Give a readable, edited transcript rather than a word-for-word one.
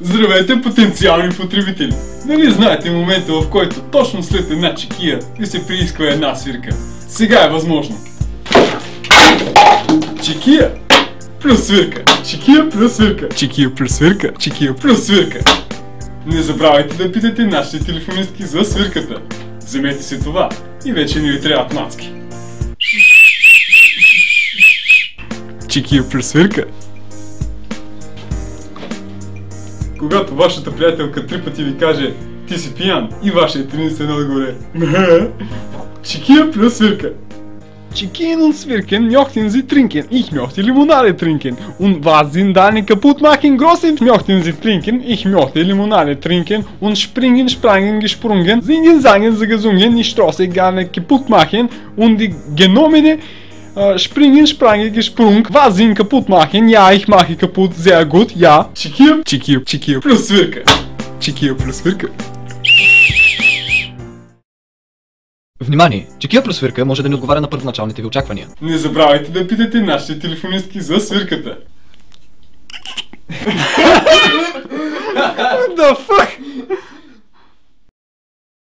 Здравейте, потенциални потребители! Нали знаете момента, в който точно след една чекия ви се приисква една свирка? Сега е възможно. Чекия плюс свирка. Чекия плюс свирка. Чекия плюс свирка. Чекия плюс свирка. Не забравяйте да питате нашите телефонистки за свирката. Вземете си това и вече не ви трябват мацки. Чекия плюс свирка. Когато вашата приятелка 3 пъти ви каже "Ти си пиян" и вашият единствен отговор е Чекия плюс свирка. Чекien und Swirken möchten Sie trinken? Ich möchte Limonade trinken. Und was Sie deine kaputt machen, großen möchten Sie trinken? Ich möchte Limonade trinken. Und springen, sprangen, gesprungen, singen, sangen, sie gesungen, die Straße gerne kaputt machen. Und die genommene springen, sprangen, gesprungen, was Sie kaputt machen? Ja, ich mache kaputt, sehr gut, ja. Чекия плюс свирка. Чекия плюс свирка. Внимание! Чекия плюс свирка може да не отговаря на първоначалните ви очаквания. Не забравяйте да питате нашите телефонистки за свирката. What the fuck?